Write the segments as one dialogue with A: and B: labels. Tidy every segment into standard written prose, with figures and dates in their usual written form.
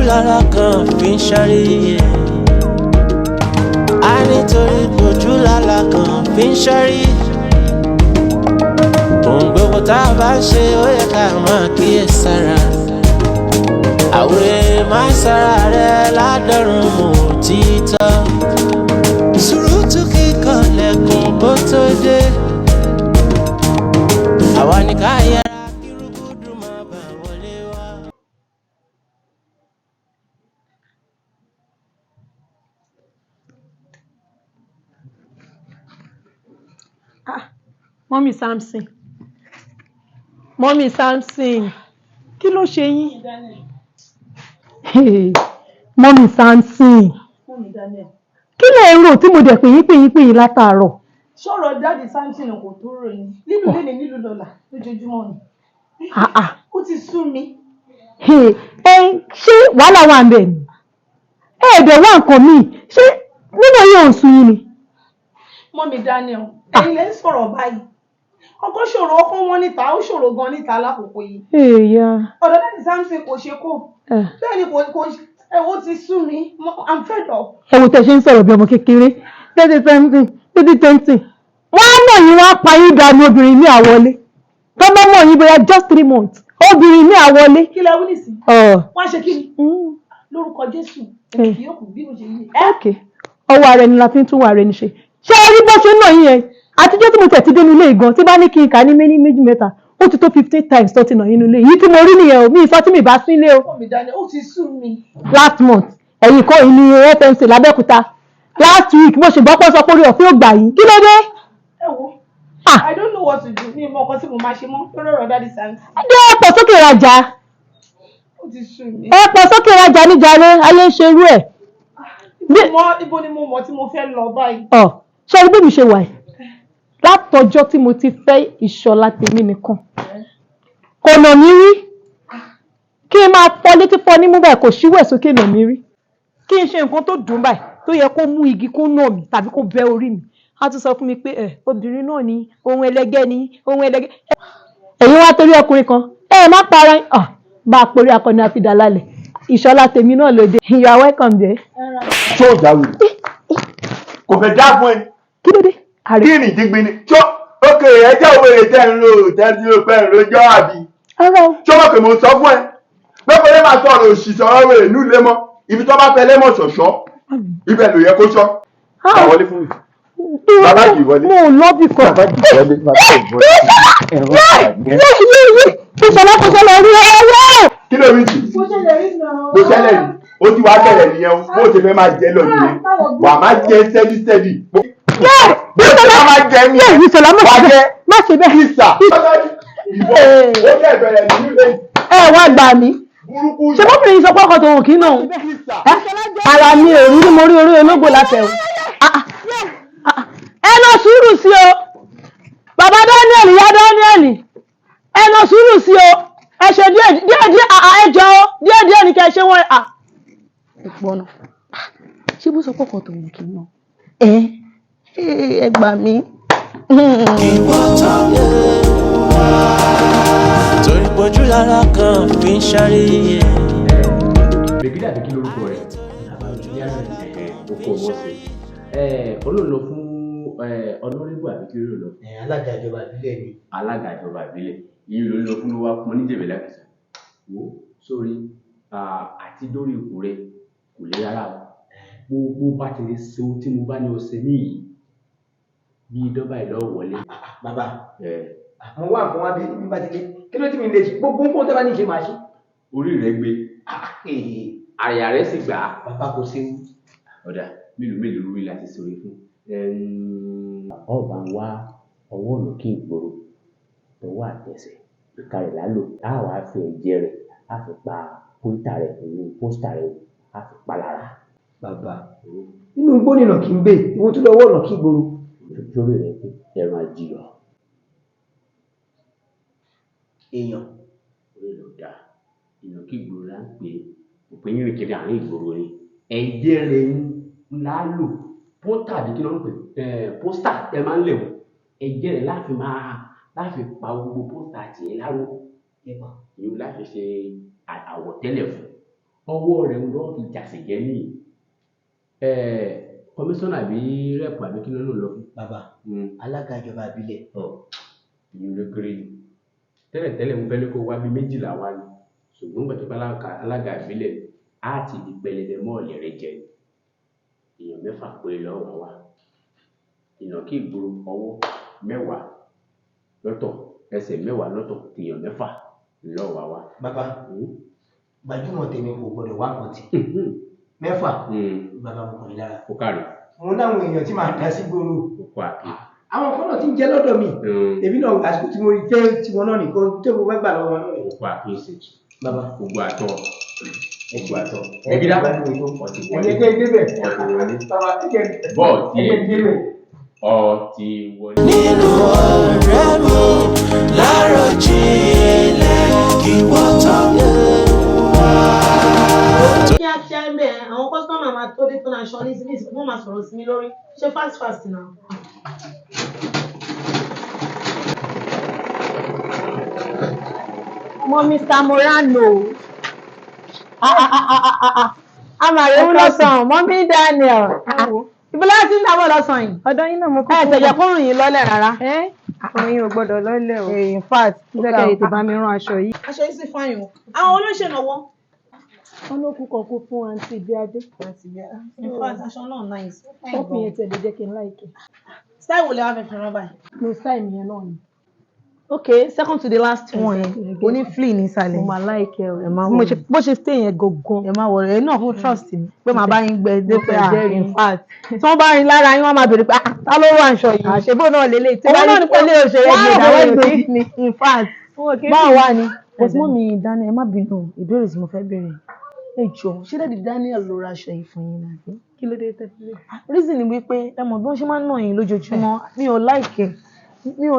A: lára kan fi ń ṣáré yẹ. A nítorí ojú lára kan fi ń ṣáré. Ohun gbogbo tá a bá ṣe ó yẹ ká máa kíyèsára. Àwòrán máa sára rẹ ládọ́run mọ̀ títọ́. Sùúrùtù kíkan lẹ́kùn bó tó dé. Àwa ni ká yẹra kí rúgúdù má bà wọlé wá.
B: Mọ́mí Samson. Mọ́mí Samson. Kí ló ṣe yín? Mọ́mí Samson. Kí lè rò tí mo dẹ̀ pè yín látàárọ̀?
C: Ṣọ́rọ̀ dáàdì Samson kò tó ròyìn. Lílù lé ní lílù lọ́la lójoojúmọ́ ni. Ó ti sú mi.
B: Ṣé wàhálà wà ń bẹ̀ ni? Ẹ̀ẹ́dẹ̀ wà nǹkan míì. Ṣé nínú yóò ń sun yín ni?
C: Mọ́mí Daniel, ẹ̀yin lè ń sọ̀rọ̀ báyìí. Ọkọ ṣòro ọkọ wọn níta, ó ṣòro gan níta lákòókò yìí. Ọ̀dọ̀ dáàdì Samson kò ṣe kó. Bẹ́ẹ̀ ni kò ó ti sú mi. I'm fed up.
B: Ẹ wo tẹ̀ ṣe ń sọ̀rọ̀ bí ọmọ kékeré. 2020. Wọ́n á mọ̀ yín wọ́n á pa yín dànù obìnrin ní àwọlé. Tó bá mọ̀ yín bóyá just 3 months. Obìnrin ní àwọlé.
C: Kí lẹ wí nìsín? Wọ́n á ṣe kí ni? Lórúkọ Jésù. Èmi kì yóò kù bí mo ṣe yí.
B: Ọwọ́ ara ẹni la fi ń tún wà rẹ ní ṣe. Ṣé ẹ rí bó ṣe ń nà yín yẹn? Àtijọ́ tí mo tẹ̀ ti dé nílé ìgan tí bá ní kí n kà ní méjì mẹ́ta ó ti tó 15 times tó ti nà yín nílé. Yìí tí mo rí nìyẹn o, mi ìsọ tí mi bá sí ilé o.
C: Ó ti sú mi.
B: Last month, ẹ̀yìn kọ́ yìí ní FMC l'Abẹ́òkúta. Last week, mo ṣe gbọ́ pé sọ pé orí ọ̀fẹ́ ò gbà yín. Kí ló dé?
C: Ẹ wo, I don't know what to do. Mi mọ ọkọ tí mo máa ṣe mọ́ lórí ọ̀rọ̀ dáàdì Samson.
B: Ẹ pọ̀ sókè rajà.
C: Ó ti sú mi.
B: Ẹ pọ̀ sókè rajà níjàre, ayé ń ṣerú ẹ̀.
C: Ibo ni mo mọ̀ tí mo fẹ́ lọ báyìí?
B: Ṣé orí bí mi ṣe wà yìí? Látọjọ́ tí mo ti fẹ́ Ìṣọ̀lá tèmi nìkan. Kò nà mí rí. Kí n máa fọ́ létí fọ́ nímú báyìí kò ṣíwẹ̀ sókè nà mí rí. Kí n ṣe nǹkan tó dùn báyìí tó yẹ kó mú igi kó nà mí tàbí kó bẹ́ orí mi. A tún sọ fún mi pé obìnrin náà ni ohun ẹlẹgẹ́ ni ohun ẹlẹgẹ́. Ẹ̀yin wá torí ọkùnrin kan. Má para bá a porí akọni àfidà lálẹ́. Ìṣọ̀lá tèmi náà ló dé. You are welcome there.
D: Ṣé o jáwé? Kò fẹ́ dá fún ẹ.
B: Kí ló dé?
D: Kí ni ìdígbin ni? Ṣé ókè ẹjẹ́ òwe rẹ̀ tẹ́ ń lò lójọ́ àbí? Ṣé o mọ̀ pé mo sọ fún ẹ? Pẹ́pẹ́ lè máa sọ̀rọ̀ òṣì sọ̀rọ̀ wèrè ní ilé mọ́. Ibi tó bá fẹ́ lẹ́mọ̀ ṣọ̀ṣọ́. Ibẹ̀ ló yẹ kó ṣọ́. Bá wọlé fún mi. Bàbá kì í wọlé.
B: Mo ò lọ́bì kan.
D: Bàbá kì í wọlé.
B: Ìṣọ̀lá kò ṣẹlẹ̀ rí ẹyẹ.
D: Kí ló rí jù? Kò ṣẹlẹ̀ rí. Ó ti wá bẹ̀rẹ̀ nìyẹn o. Bó ṣe fẹ́ máa jẹ lọ nìyẹn. Wà á máa jẹ steady. Bí o ṣe máa jẹ ní ẹ̀.
B: Ìṣọ̀lá má ṣe bẹ́ẹ̀.
D: Kìsà. Ìbọn ó jẹ́ ìbẹ̀rẹ̀ nínú ilé.
B: Wá gbà mí. Ṣé bọ́bìnrin yìí sọ pé ọkọ̀ tòun kì í náà? Ara mi ò rí mo rí orí ológbò látẹ̀wọ̀. Ẹ lọ sùúrù sí o. Bàbá Daniel, ìyá Daniel. Ẹ lọ sùúrù sí o. Ẹ ṣe díẹ̀ ẹjọ́ o. Díẹ̀ ní kẹ́ ẹ ṣe wọ́n. Ìpọnà. Ṣé bó sọ pé ọkọ̀ tòun kì í náà? Ẹ gbà mí.
A: Ìwọ tán lé torí pojú lára kan fi ń ṣáré yẹ.
E: Bèkídà bí kí lórúkọ rẹ̀? Oko ọmọ sí. Olóòlò fún ọlọ́rìbù àbí kí ló lọ?
F: Alága ìjọba ìbílẹ̀ ni.
E: Alága ìjọba ìbílẹ̀. Iye ló ń lọ fún ló wá fún ọ ní jẹ̀bẹ̀ lákìsà. Wo sórí àti dórí ipò rẹ̀ kò lè rárá o. Gbogbo bá ti lè ṣe ohun tí mo bá ní ọ̀sẹ̀ níyì bí dọ́bà ìlọ́ wọlé.
F: Bàbá mo wá nǹkan wá bí bá ti lé kí ló tí mi lè ṣe gbogbo nǹkan tó bá ní ṣe máa ṣe.
E: Orí rẹ̀ gbé àyà rẹ̀ sì gbà á.
F: Bàbá kò sí.
E: Ọ̀dà mélòó rí láti sọ̀rọ̀ fún. Ọba ń wá ọwọ́ lókè ìgboro tọwọ́ àtẹsẹ̀ ìka rẹ̀ lálò á wàá fi ẹ̀jẹ̀ rẹ̀ á fi pa póítà rẹ̀ pẹ̀lú pósítà rẹ̀ á fi pa lára.
F: Bàbá inú igbó nìnà kí n gbé ìwọ tó lọ́wọ́ ọ̀nà kí gbòòrò.
E: Lórí rẹ̀ pé ẹran ajíyọ.
F: Èèyàn.
E: Orí ló dáa ìnà kí gbòòrò là ń pè òpin yìí kiri àárín ìgboro ni ẹ̀jẹ̀ rẹ̀ ńlá lò pósítà àbí kí ló ń pè pósítà ẹ máa ń lẹ̀ wọ́n ẹ̀jẹ̀ rẹ̀ láfi pa gbogbo pósítà tiẹ̀ láró ìlú láti ṣe àwọ̀tẹ́lẹ̀ fún ọwọ́ rẹ̀ ń lọ ìjàsìjẹ́ ní kọmíṣánná àbí rẹ́pù àbí kí ló lò lọ fún.
F: Bàbá alága ìjọba ìbílẹ̀.
E: ìyẹn ló kéré ni tẹ́lẹ̀tẹ́lẹ̀ ń fẹ́ ló kó wá bí 12 wá ní ṣùgbọ́n gbàtọ́ bá alága ìbílẹ̀ á ti di pẹlẹbẹ mọ́ọ̀lì rẹ̀ jẹ èèyàn 6 péré lọ́wọ́ wa ìnàkí ìgboro ọwọ́ 10 lọ́tọ̀ ẹsẹ̀ 10 lọ́tọ̀ èèyàn 6 lọ́wọ́ wa.
F: Bàbá gbajúmọ̀ tèmi kò gbọdọ̀ wá kan tì 6 bàbá mo kàn lára.
E: Ó kárí.
F: Mo láwọn èèyàn tí màá dá sí gbòòrò.
E: Ó kó àkè.
F: Àwọn kan náà ti ń jẹ lọ́dọ̀ mi. Èmi náà àsìkò tí mo jẹ́ tiwọn náà nìkan tó mo fẹ́ gbà lọ́wọ́ wọn náà.
E: Ó kó àkè ṣe.
F: Bàbá
E: gbogbo àtọ̀.
F: Ẹbí dá
E: ọtí wọlé.
F: ẹgbẹ́ débẹ̀.
E: Ọtí wọlé.
F: Bàbá
E: Bọ́ọ̀tì
F: ẹgbẹ́ débẹ̀.
E: ọtí wọlé.
A: nínú ọ̀rẹ́ mi láròjinlẹ̀ kí wọ́n tó wá.
C: kíákíá ń bẹ̀ àwọn kọ́sítọ́mà máa tó dé tó náà aṣọ ní síbí wọ́n máa sọ̀rọ̀ sí mi lórí ṣe fast náà.
B: Mo Mr. Morano. Amàrè ń lọ́sàn-án, mọ́mí Daniel. Ìbílẹ̀ tí ń dábọ̀ lọ́sàn-án yìí.
G: Ọ̀dọ̀ yín náà mo kọ́.
B: Tẹ̀jẹ̀ kó rùn yín lọ́lẹ̀ rárá.
G: Àwọn yín ò gbọ́dọ̀ lọ́lẹ̀ o.
B: In fact,
G: Lẹ́kẹ̀ ètè bá mi rán aṣọ yìí.
C: aṣọ yìí sì fáyìn o àwọn olóṣèlówó.
B: wọ́n ló kú kan kú fún àǹtí Bíadé.
C: in fact aṣọ náà nice.
B: Wọ́n fi yẹn tẹ̀lé jẹ́ kí n láìkẹ́.
C: style wo lè wá fẹ́ fi rán báyìí.
B: Mo sáì nìyẹn náà ni.
G: Okay, second to the last one yẹn. O ní flea ní ìsàlẹ̀.
B: Mo máa láìkẹ́ o.
G: Ẹ máa wọ̀. Bó ṣe stay yẹn gangan. Ẹ máa wọ̀ rẹ̀. Ẹ náà kó trust mi. Pé màá bá yín gbẹ dé pé in fact. Tí wọ́n bá rin lára yín, wọ́n máa bèrè pé ta ló wà aṣọ yìí. Àṣebó náà lélẹ̀. Tí bá ní pẹ̀lú òṣèré gbé ìdáwọ́ ìgbé ni. In fact. Báwo wá ni? Ẹ̀sìn mọ́ mi Daniel, ẹ má bínú ìbéèrè tí mo fẹ́ béèrè. Ẹ jọ̀ọ́, ṣé Daddy Daniel ló ra aṣọ yìí fún yín náà?
B: Kí ló dé tẹ́lẹ̀?
G: Reason ni wípé ẹ mọ̀ bí wọ́n ṣe máa ń nà yín lójoojúmọ́. Mi ò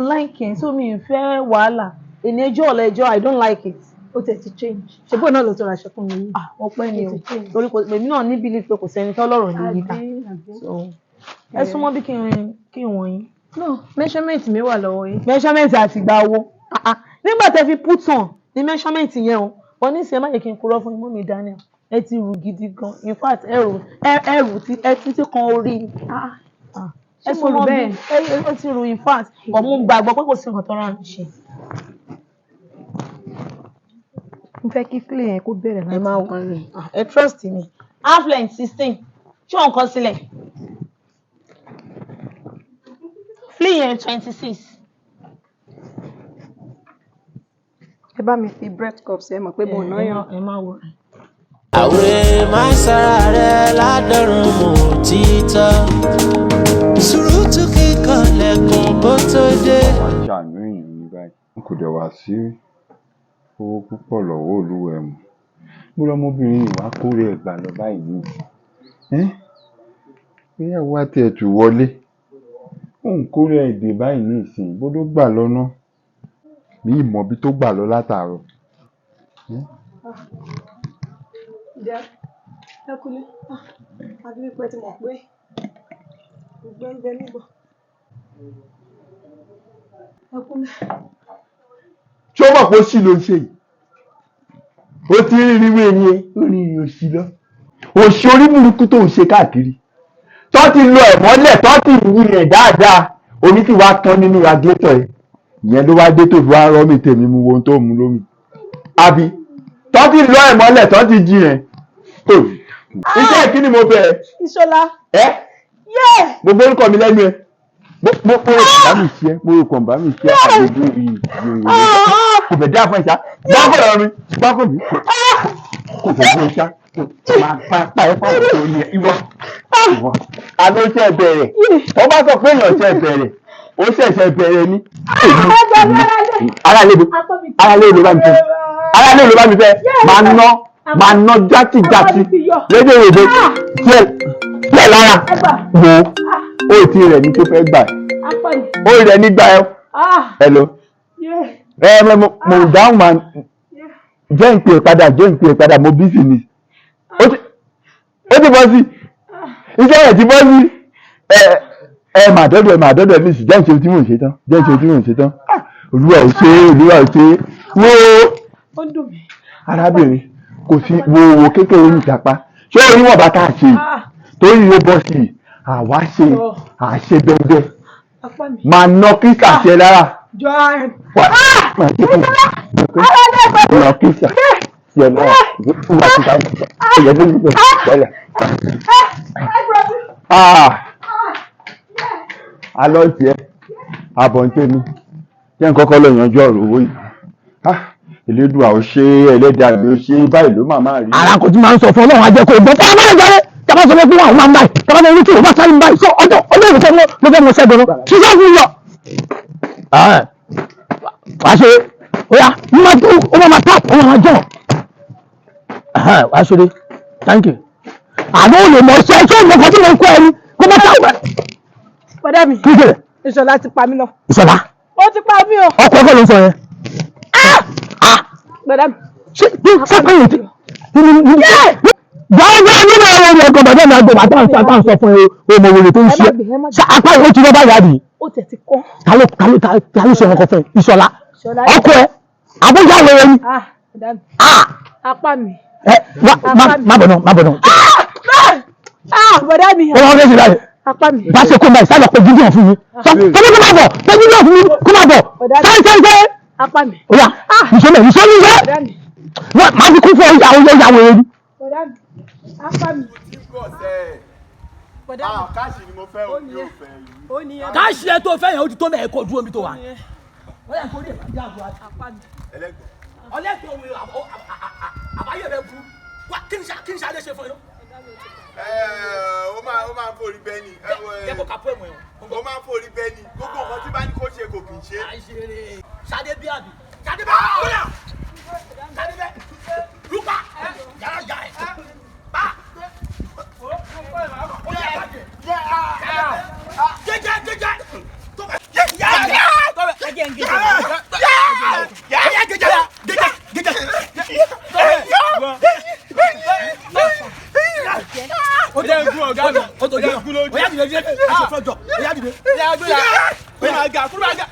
G: like ẹ̀ so mi ò fẹ́ wàhálà. Èní ẹjọ́ ọ̀la ẹjọ́ I don't like it.
B: Ó tẹ̀ ti change. Ṣé bóyá náà ló tó ra aṣọ fún mi yìí?
G: Ọpẹ́ ni o. Torí èmi náà ní belief pé kò sẹ́ni tó lọ́rọ̀ ní yíká. Ẹ súnmọ́ bí kí n wọ̀nyí.
B: No, measurement mi wà lọ́wọ́ yín.
G: Measurement àti ìgbà wo? Nígbà tẹ́ fi put on ní measurement yẹn o. Wọ́n ní ìsìn ẹ má yẹ kí n kúrọ́ fún mọ́mí Daniel. Ẹ ti rù gidi gan. In fact, ẹrù títí kan orí. Ẹ súnmọ́ bí ẹ ti rù in fact. But mo gbàgbọ́ pé kò sí nǹkan tó rán mi ṣe. Mo fẹ́ kí flea yẹn kó bẹ̀rẹ̀ láti.
B: Ẹ máa wọ̀n rẹ̀.
G: Ẹ trust me. Half length 16. Ṣé òun kọ sílẹ̀? Flea yẹn 26.
B: Ẹ bá mi fi bread cups ẹ mọ̀ pé mo ná yàn.
G: Ẹ máa wọ̀ rẹ̀.
A: àwẹ̀ máa sára rẹ̀ ládọ́rùn mọ́ títọ́ sùúrùtù kíkan lẹ́kùn bó tó dé.
H: wá ṣàánú èèyàn ní báyìí n kò dẹ̀ wá sí owó púpọ̀ lọ́wọ́ olúwa ẹ̀ mọ́ mo lọ́mọbìnrin yìí wá kórè ẹ̀gbà lọ báyìí ní ìyàwó àti ẹ̀tù wọlé òun kórè èdè báyìí ní ìsìn bódó gbà lọ́nà ní ìmọ̀bí tó gbà lọ látàárọ̀.
B: Ẹ kúlé. Àbí wípé ti mọ̀ pé ìgbẹ́ ń bẹ níbọ̀. Ẹ kúlé.
D: ṣé ó mọ̀ pé ó sì ló ń ṣe yìí ó ti rí ríwé ni ó rí rí òṣì lọ òṣì orí burúkú tó ń ṣe káàkiri tó ti lo ẹ̀mọ́lẹ̀ tó ti yí rẹ̀ dáadáa omi ti wá tán nínú radiator yìí ìyẹn ló wá dé tó fi wá rọ́ mi tèmi mu wo ohun tó mú lómi àbí tó ti lo ẹ̀mọ́lẹ̀ tó ti jí rẹ̀ iṣẹ́ kí ni mo bẹ̀
B: Ìṣọlá.
D: gbogbo orúkọ mi lẹ́nu ẹ̀ mo rò kàn bá mi ṣe mo rò kàn bá mi ṣe àgbègbè yìí kò fẹ́ dá fún ẹ̀ṣá gbáfọ̀ mi kò fẹ́ fún ẹ̀ṣá máa pa ẹ̀ fún ọ̀rọ̀ ní ìwọ àlọ́ ṣe bẹ̀rẹ̀ wọ́n bá sọ pé èèyàn ṣe bẹ̀rẹ̀ ó ṣẹ̀ṣẹ̀ bẹ̀rẹ̀ ní aráàlú ló bá mi fẹ́ aráàlú ló bá mi fẹ́ máa ná játijàti lédè èdè díẹ̀ lára wo ó ti rẹ̀ ní tó fẹ́ gbà ó rẹ̀ nígbà ẹ lọ mo dáhùn máa jẹ́ ìpè padà mo bí sí ni ó ti bọ́ sí iṣẹ́ rẹ̀ ti bọ́ sí màá dọ́dọ̀ ní ìsìn jẹ́ ìṣe tí mò ń ṣe tán olúwa ò ṣe wo arábìnrin
H: kò sí wo kékeré ní ìjàpá ṣé orí wọn bá tá a ṣe torí ló bọ́ sí i àwa ṣe àṣe bẹ́ẹ̀ máa ná kíkà ṣe lára. Ná kíkà ṣe lára alọ́ tiẹ̀ abọ̀ntẹ́mi jẹ́ nǹkan kọ́ lọ yanjú ọ̀rọ̀ owó yìí elédùà ò ṣe ẹlẹ́dàá mi ò ṣe báyìí ló máa rí.
I: ara kò tí máa ń sọ fún ọlọ́run ajẹ́ kó o gbọ́ táwọn máa ń jáde táwọn sọ fún àwọn máa ń báyìí táwọn máa ń rí kí o bá sáré ń báyìí sọ ọjọ́ ìrìnsẹ̀ ló fẹ́ mọ ṣẹ́gun lọ ṣíṣẹ́ fún yọ. wàá ṣe oya ó máa tap ó máa jọ wàá ṣe thank you. àná ò lè mọ ṣe é ṣé ìmọ̀kàn tí mo ń kọ́ ẹni kó má tap.
B: Bọ́dá mi, Ìṣọ̀lá ti pa mí lọ.
I: Ìṣọ̀lá?
B: Ó ti pa mí o.
I: Ọkọ̀ ọkọ̀ ló ń sọ yẹn.
B: Bọ́dá mi.
I: Ṣé sápẹ́yìn tí? Gbọ́dọ̀ nínú ẹ̀rọ ẹ̀rọ ẹ̀gọ́ bàbá mi àgbọ̀ bàbá àti àtàn sọ fún ọmọ wòlé tó ń ṣe. Apá ìwé ti rọ́bà yàrá yìí.
B: Ó tẹ̀ ti kọ́.
I: Ta ló ṣe ọkọ̀ fún Ìṣọ̀lá? Ọkọ̀ ẹ̀ àbújá wẹ̀rẹ̀ ni.
B: Apá mi.
I: Má bọ̀ náà.
B: Bọ́dá mi.
I: Ó wọ́n fẹ́ ṣe báyìí. Bá ṣe kó máa ìsàlọ̀ pé jíjìn fún mi. Sọ fún mi kó máa bọ̀, pé jíjìn fún mi kó máa bọ̀. Sẹ́ńsẹ́ńsẹ́.
B: Apá mi.
I: Oya, ìṣẹ̀lẹ̀ ìṣẹ́. Máa fi kún fún ìyàwó ẹni.
B: Apá mi.
D: Káàṣì ni mo fẹ́ o ní òfẹ́ yìí.
I: Káàṣì ẹ tó fẹ́ yẹn ó ti tó mẹ́ẹ̀ kó dúró mi tó wà. Wọ́n yà kó dé ìbàjẹ́ àbúrò àti apá mi. Ọlẹ́gbẹ̀ẹ́ òun àbáyé rẹ̀ kú. Kí ni Ṣadé ṣe fún yín?
D: Ó máa ń forí bẹ́ẹ̀ ni.
I: Jẹ́ kó kàpọ̀ ẹ̀mọ̀ yẹn.
D: Ó máa ń forí bẹ́ẹ̀ ni. Gbogbo nǹkan tí bá ní kó ṣe kò kì í ṣe.
I: Ṣadé bí àbí. Ṣadé bá kúrò. Ṣadé bẹ́. Lúpa. Yàrá yà ẹ̀. Bá. Jẹ́jẹ́.
J: Ó jẹ́ ikú ọ̀gá mi. Ó tó jẹ́ ikú lójú.
I: Ó yá dìde díẹ̀. Ó ṣe fọ́jọ́. Ó yá dìde.
J: Ó máa ga kúrò àga.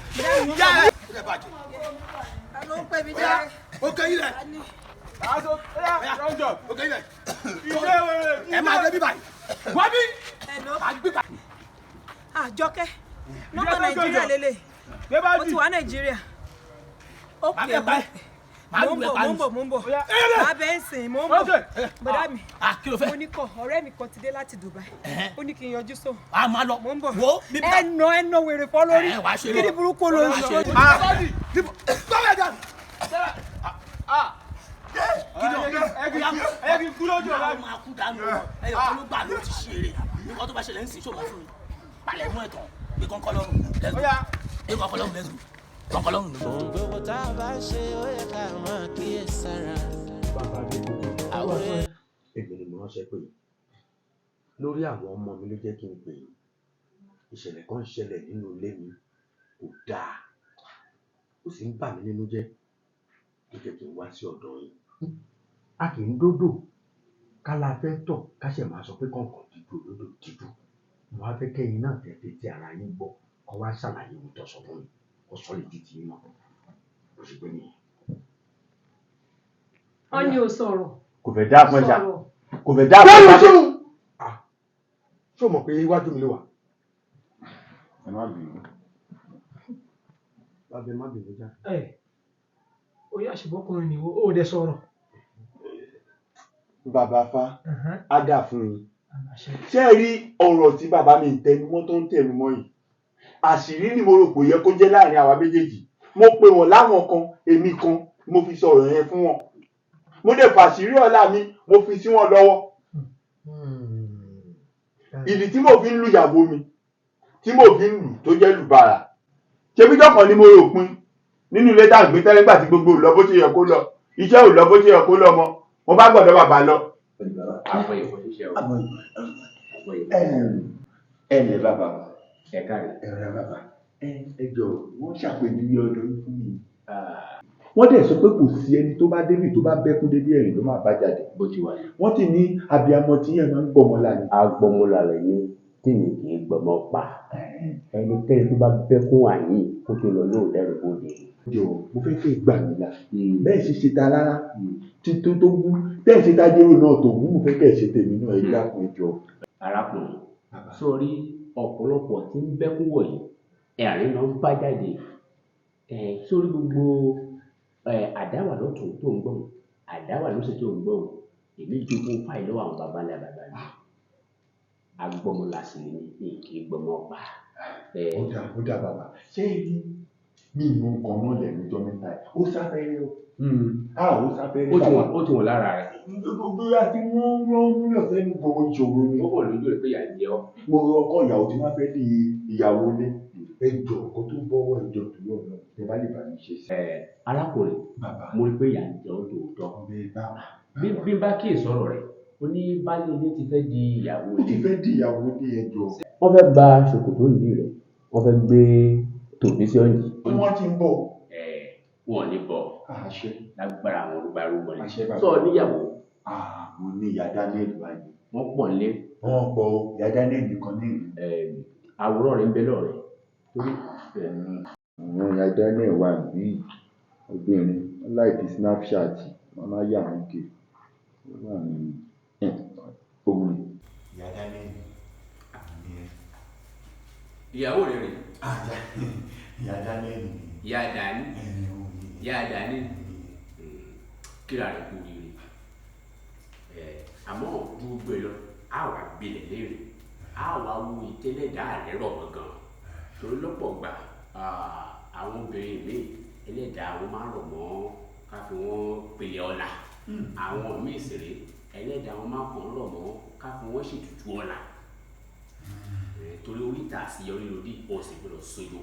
G: Ló ń pè mí jẹ́.
I: Ó kẹ́ yín rẹ̀. Ó kẹ́ yín rẹ̀. Ẹ máa dé bí báyìí. Wọ́n bí.
G: Àjọkẹ́ nọ́mbà Nàìjíríà lélẹ̀ ó ti wá Nàìjíríà ó kè mò ń bọ̀ abẹ́ ń sìn mò ń bọ̀ bọ̀dá mi mo ní kọ ọ̀rẹ́ mi kan ti dé láti Dubai ó ní kí n yọjú sóhun mò ń bọ̀ ẹnà wèrè fọ́ lórí kí ni burúkú ló ń sọ.
J: Ẹ kí n kú lójú ọ̀la mi.
I: Máa kú dànù ẹ̀yọ̀ kan ló gbà ló ti ṣe eré nǹkan tó bá ṣẹlẹ̀ ń sìn ṣòwò fún mi palẹ̀ mú ẹ̀tàn gbé kọ́ńkọ́ lọ́rùn lẹ́sùn gbé kọ́ńkọ́ lọ́rùn lẹ́sùn kọ́ńkọ́ lọ́rùn lẹ́sùn.
A: ohun gbogbo tá a bá ṣe ó yẹ ká máa kíyè sára. àwòrán.
E: èmi ni mo ránṣẹ́ pé lórí àwọn ọmọ mi ló jẹ́ kí n pè é ìṣẹ̀lẹ̀ kan ṣẹlẹ̀ nínú ilé mi kò dáa ó sì ń bà mí nínú jẹ́ tó jẹ́ kí n wá sí ọ̀dọ̀ yín. a kì í dódò ká la fẹ́ tọ̀ ká ṣẹ̀ máa sọ pé kọ̀ọ̀kan dídò lódò dídò mo wá fẹ́ kẹ́yìn náà tẹ̀tẹ̀ tí ara yín gbọ́ kọ́ wá ṣàlàyé ohun tó sọ fún mi kó sọ lè di tìyín náà bó ṣe pé nìyẹn.
B: Ó ní o sọ̀rọ̀.
E: kò fẹ́ dá fún ẹja kò fẹ́ dá fún ẹja. ṣé o mọ̀ pé iwájú mi ló wà.
H: ẹ má bínú.
E: bàbá ẹ má bínú já.
F: ó yà ṣùgbọ́kùnrin ni ó dẹ sọ̀rọ̀.
D: bàbá fa á dà fún yín ṣé ẹ rí ọ̀rọ̀ tí bàbá mi tẹnu mọ́ tó ń tẹnu mọ́ yìí àṣírí ni mo rò pé yẹ kó jẹ́ láàrin àwa méjèèjì mo pè wọ́n láwọn kan èmi kan mo fi sọ̀rọ̀ yẹn fún wọn mo dẹ̀ fàṣírí ọ̀la mi mo fi sí wọn lọ́wọ́ ìdí tí mo fi ń lu ìyàwó mi tí mo fi ń lù tó jẹ́ lùbàrà ṣebíjọ́ kan ni mo rò pin nínú ilé tá à ń gbé tẹ́lẹ̀ nígbà tí gbogbo ò lọ bó ṣe yẹ kó lọ iṣẹ́ ò lọ bó ṣe yẹ kó lọ mọ́ mo bá gbọ́dọ̀ bàbá lọ. ẹ ǹlẹ́ bàbá
E: ẹ káre.
D: ẹ rẹ bàbá ẹ jọ wọ́n ṣàpèjúwe ọ̀dọ̀ yín fún mi. wọ́n dẹ̀ sọ pé kò sí ẹni tó bá débì tó bá bẹ́kún débi ẹ̀rìn ló máa bá jáde.
E: bó ti wà ní.
D: wọ́n ti ní abiyamọ tí yẹn máa ń gbọmọ lálẹ́.
E: agbọmọ lálẹ́ ní tèmi kì í gbọmọ pa ẹnikẹ́ni tó bá bẹ́kún àyè kó tó lọ yóò lẹ́rù bóde.
H: jọ mo fẹ́ kí gbà mí là bẹ́ẹ̀ ṣe ṣe ta rárá títí tó gún bẹ́ẹ̀ ṣe tájérò náà tó gún mo fẹ́ kẹ́ ẹ̀ ṣe tèmi náà ẹ dákun ẹ jọ.
E: arákùnrin sórí ọ̀pọ̀lọpọ̀ tí ń bẹ́kún wọ̀nyí ẹ̀rín náà ń bá jáde sórí gbogbo àdáwà lọ́tún tó ń gbọ́n àdáwà lóṣù tó ń gbọ́n èmi jogún fáì lọ́wọ́ àwọn baba ńlá bàbá mi agbọmọlàsì ni kì í gbọmọ pa.
H: ó dà bàbá ṣé mi ìmú nǹkan náà lẹ́nu jọ mẹ́ta ẹ̀ ó sáfẹ́rẹ́ o. ó sáfẹ́rẹ́
E: ó ti wọ̀n lára rẹ̀.
H: bóyá tí wọ́n rán mílíọ̀nù sẹ́nu gbogbo ìṣòro ni.
E: ó bọ̀ lójú rẹ̀ pé ìyá ń jẹ ọ́.
H: mo ọkọ ìyàwó tí wọ́n fẹ́ di ìyàwó lé ẹjọ́ ọkọ tó bọ́wọ́ ẹjọ́ tó yọ̀ náà ẹ bá lè bá mi ṣe sí.
E: arákùnrin mo rí pé ìyá ń jẹ ọ́ tòótọ́. bí n bá kíyè sọ̀rọ̀ rẹ̀ ó ní baálé ilé ti fẹ́ di ìyàwó
H: ó ti fẹ́ di ìyàwó ní ẹjọ́.
E: wọ́n fẹ́ gba ṣòkòtò ìdí rẹ̀ wọ́n fẹ́ gbé tòbí sí ọ̀yìn.
H: wọ́n ti ń bọ̀.
E: wọn ò ní bọ̀
H: àṣẹ
E: lágbára àwọn olùgbàrúgbọ ni sọ níyàwó.
H: mo ní ìyá Daniel báyìí.
E: wọ́n pọ̀ nílé.
H: wọ́n pọ̀ ìyá Daniel nìkan ní ìlú.
E: àwòrán rẹ̀ ń bẹ lọ́rẹ̀ torí.
H: àwọn ìyá Daniel wà ní obìnrin wọn láìpẹ Snapchat wọn máa yà wọn kè wọn wà ní ohun. ìyá Daniel
E: ìyàwó rẹ̀ rè.
H: ìyá Daniel ni.
E: ìyá Dani ìyá Dani kíra rẹ̀ kú rírì àmọ́ gbogbo ẹ̀ lọ á wà gbilẹ̀ léèrè á wà wo ìtẹ́lẹ̀dá rẹ̀ rọ̀ mọ́ gan torí lọ́pọ̀ gbà àwọn obìnrin míì ẹlẹ́dàá wọn máa ń rọ̀ mọ́ ká fi wọ́n pèlè ọ̀la àwọn míì sì rè ẹlẹ́dàá wọn máa kàn ń rọ̀ mọ́ ká fi wọ́n ṣètùtù ọ̀la torí oríta àṣeyọrí lòdì ọ̀sẹ̀ gbọ́dọ̀ sojo.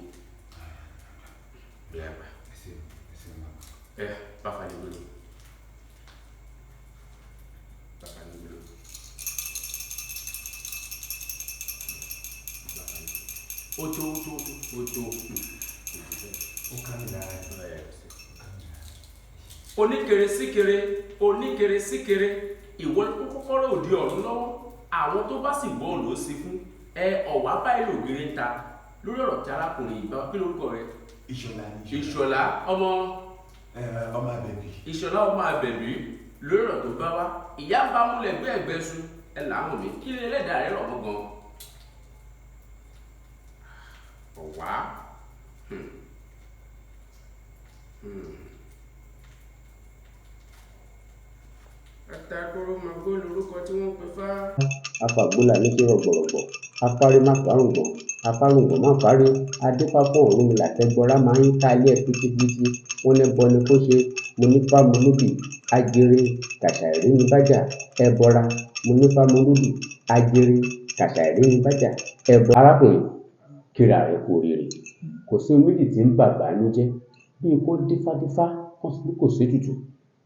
E: Bàbá ni gbọ́dọ̀. Bàbá ni gbọ́dọ̀. Ó tó.
H: ó ká mi lára ẹ̀.
E: oníkere síkere ìwọ kọ́kọ́rọ́ òdi ọ̀run lọ́wọ́ àwọn tó bá sì gbọ́ ọ̀nà ó sí fún ọ̀wá báyìí lògiri ń ta lórí ọ̀rọ̀ tí arákùnrin yìí bá kí lórúkọ rẹ̀. Ìṣọ̀lá ọmọ
H: Àbẹ̀bí.
E: Ìṣọ̀lá ọmọ Àbẹ̀bí lórí ọ̀rọ̀ tó bá wá ìyá bá múlẹ̀ gbé ẹ̀gbẹ́ sun ẹ làwọn mi kí ẹlẹ́dàá rẹ̀ rọ̀ mọ́ gan. ọ̀wá àtàkùrọ màgbó lórúkọ tí wọ́n pè fá.
K: afàgbólà ní kí rọgbọrọgbọ afárí má fárùngbọ afárùngbọ má fárí adépápọ Ọ̀rúnmìlà tẹgbọrá máa ń ká ilé ẹ pítípítí wọn ní bọ ni kó ṣe mo nífà mo lóbì ajere kàṣà ìrí ní bájà ẹbọra mo nífà mo lóbì ajere kàṣà ìrí ní bájà ẹbọ.
E: arákùnrin kíra rẹ kú oríire kò sí méjì tí ń bàbá ló jẹ bíi kó dífádífá wọn sì kò sí tutù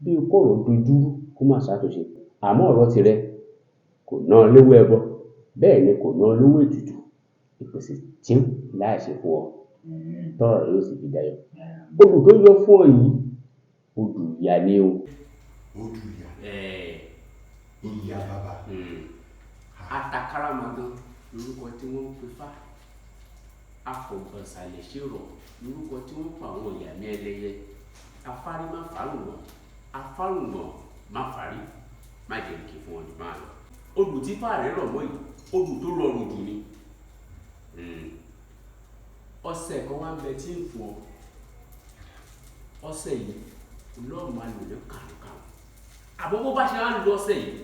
E: bíi kó ọ̀rọ̀ dojúrú kó má ṣàtúnṣe àmọ́ ọ̀rọ̀ tirẹ̀ kò ná lówó ẹbọ bẹ́ẹ̀ ni kò ná lówó ètùtù ìpèsè tí ń láìṣe fún ọ tọrọ rẹ yóò sì fi dayọ̀ odù tó yọ fún ọ yìí odù ìyá ni o.
H: odù ìyá ìyá bàbá.
E: Atakaramagan lórúkọ tí wọ́n ń pè fá afọ̀gbọ̀nsálẹ̀ ṣèrọ̀ lórúkọ tí wọ́n pa àwọn ìyá ní ẹlẹ́yẹ afárí má fárùngbọ̀n afárùngbọ̀n má fárí má jẹ́ kí fún ọdún máa lọ. odù tí fáàrẹ rọ̀ mọ́ yìí odù tó rọrùn jù ni ọ̀sẹ̀ kan wá ń bẹ tí ń fún ọ ọ̀sẹ̀ yìí Ọlọ́run máa lò ní kàrùnkàrùn àbọ̀ bó bá ṣe wá ń lọ ọ̀sẹ̀ yìí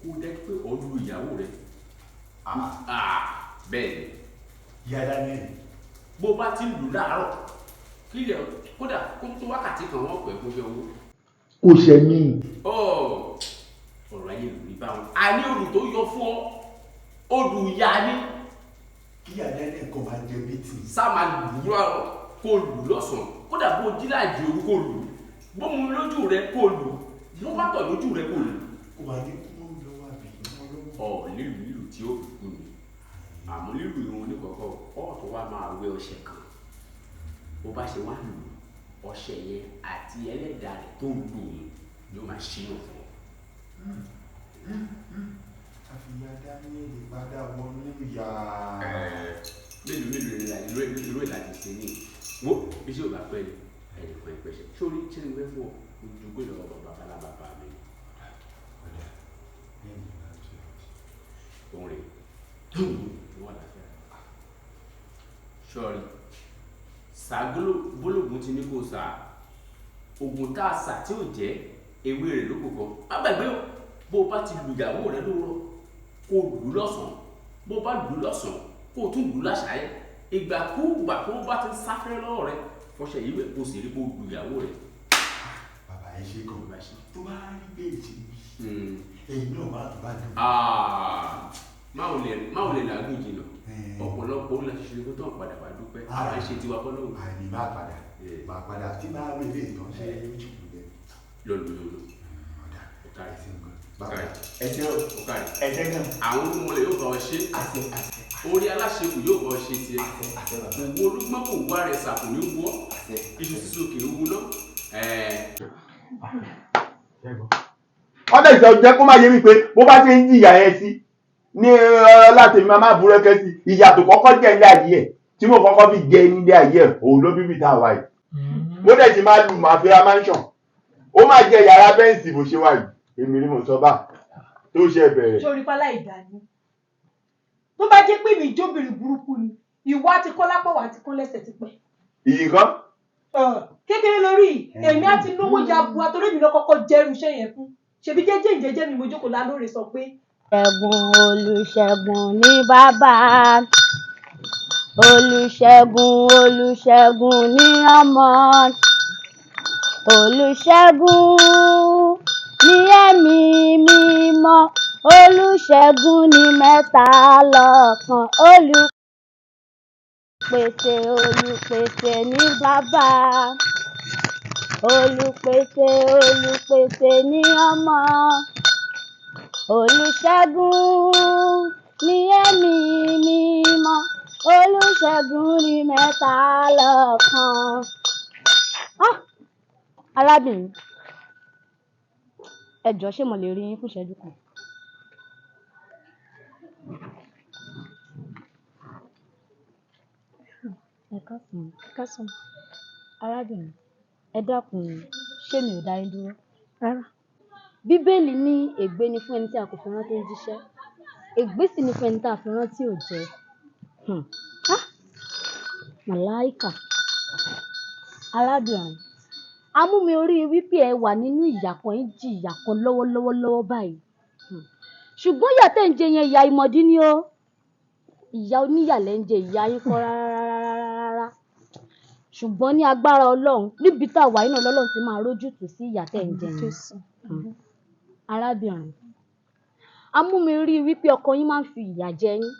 E: kó dẹ́ pé ọdún ìyàwó rẹ bẹ́ẹ̀ ni
H: ìyá Daniel
E: bó bá ti ń lù láàárọ̀ kí ilẹ̀ kódà kó tó wákàtí kan wọ́n pẹ̀ kó jẹ owó.
H: kò ṣe mí.
E: ọ̀rọ̀ ayé lórí báwọn a ní odù tó yọ fún ọ odù ìyá ni.
H: kí ìyá Daniel kan máa jẹ bítì.
E: sá máa lù láàárọ̀ kó lù lọ́sàn-án kódà bó jí láàjì òru kó lù bó mu lójú rẹ kó lù bó bá tọ̀ lójú rẹ kó lù.
H: kó máa ní kó mọ́ lọ́wọ́ àbí lọ́wọ́.
E: lílù tí ó fi kú ni àmọ́ lílù ìrún oníkọ̀ọ́kọ́ ọ̀tún wa máa wé ọṣẹ kan bó bá ṣe wá lù ọṣẹ yẹn àti ẹlẹ́dàá rẹ̀ tó ń lù yìí yóò máa ṣínú fún ọ.
H: àfìyà Daniel padà wọnú ìyá.
E: mélòó ìlàjì ṣe ní wo bí ṣé ò bá pẹ́ ni ẹnìkan ìpẹ́ṣẹ̀ sórí tí mo fẹ́ fún ọ ojú gbé lọ́wọ́ bàbá alábàbà mi. òun rè wọ́n láfẹ́ sọ́ọ̀rì sàgbólógún ti ní kò sà oògùn tá a sà tí ò jẹ́ ewé rẹ̀ ló kò kọ́ má gbàgbé o bó o bá ti lu ìyàwó rẹ lóòrọ̀ kó o lù ú lọ́sàn-án bó o bá lù ú lọ́sàn-án kó o tún lù ú láṣàáyé ìgbàkúùgbà kó o bá ti ń sáfẹ́rẹ́ lọ́wọ́ rẹ fọṣẹ yìí wẹ̀ kó o sì rí kó o lu ìyàwó rẹ.
H: bàbá ẹ ṣe kàn bá ṣe tó bá rí bẹ́ẹ̀ ti bí ẹ̀yin náà bá tó bá dùn.
E: máwo lè làágùn jìnnà ọ̀pọ̀lọpọ̀ ó láti ṣe kó tó padà wá dúpẹ́ àwọn ṣe tiwa kọ́ lóhùn.
H: àìní máa padà tí máa rí ilé ìtàn ṣe é jù lọ.
E: lọ́lọ́
H: ọ̀kàrí sí nǹkan.
E: bàbá
H: ẹsẹ̀
E: ọ̀kàrí
H: ẹsẹ̀ kan.
E: àwọn olúmọlẹ̀ yóò bá ọ ṣe orí aláṣekù yóò bá ọ ṣe tiẹ̀ òwò olúgbọ́n kò wá rẹ̀ sàkò ní wọ́ iṣu sísú òkè owó náà.
D: ọ̀dọ̀ ìṣẹ́ jẹ́ kó má yé mi pé bó bá ṣe ń jìyà yẹn sí ní láti mi máa búrẹ́kẹ́ sí ìyà tó kọ́kọ́ jẹ́ ilé ayé ẹ̀ tí mo kọ́kọ́ fi jẹ nílé ayé ẹ̀ òun ló bíbí tá a wáyé mo dẹ̀ ti máa lu màá fi ra mansion ó máa jẹ yàrá bẹ́ǹsì bó ṣe wáyé èmi ni mo sọ bá tó ṣe bẹ̀rẹ̀.
C: sórí pálá ìdání tó bá jẹ́ pé mi jóbìnrin burúkú ni ìwà ti kọ́ lápò wà ti kọ́ lẹ́sẹ̀ ti pẹ́.
D: ìyí kan.
C: kékeré lórí èmi á ti lówó ya bu àtọ́rẹ́ mi lọ kọ́kọ́ jẹ́rú iṣẹ́ yẹn fún ṣebí jẹ́jẹ́ ìjẹ́jẹ́ mi mo jókòó lálóore sọ pé.
L: Ṣẹ́gun Olúṣẹ́gun ní bàbá Olúṣẹ́gun ní ọmọ Olúṣẹ́gun ní ẹ̀mí mímọ́ Olúṣẹ́gun ní mẹ́ta lọ́kan olùpèsè ní bàbá olùpèsè ní ọmọ Olúṣẹ́gun ní ẹ̀mí mímọ́ Olúṣẹ́gun ní mẹ́ta lọ́kan. Arábìnrin ẹ jọ̀ọ́ ṣé mo lè rí yín fún ìṣẹ́jú kan. ẹ káàsán. Arábìnrin ẹ dákun ṣé mi ò dá yín dúró. Rárá. Bíbélì ní ègbé ni fún ẹni tí a kò fi rán tó ń jíṣẹ́ ègbé sì ni fún ẹni tí a fi rán tí ò jẹ́. Màláìkà arábìnrin a mú mi orí wípé ẹ wà nínú ìyà kan ń jí ìyà kan lọ́wọ́lọ́wọ́ báyìí ṣùgbọ́n ìyà tẹ́ ń jẹ yẹn ìyà ìmọ̀dí ni ó ìyà oníyà lẹ́ ń jẹ ìyà yín kọ́ rárá ṣùgbọ́n ní agbára Ọlọ́run níbi tá a wà iná lọ́lọ́run ti máa rójútùú sí ìyà tẹ́ ń jẹ yẹn. Arábìnrin a mú mi rí wípé ọkọ yín máa ń fi ìyà jẹ yín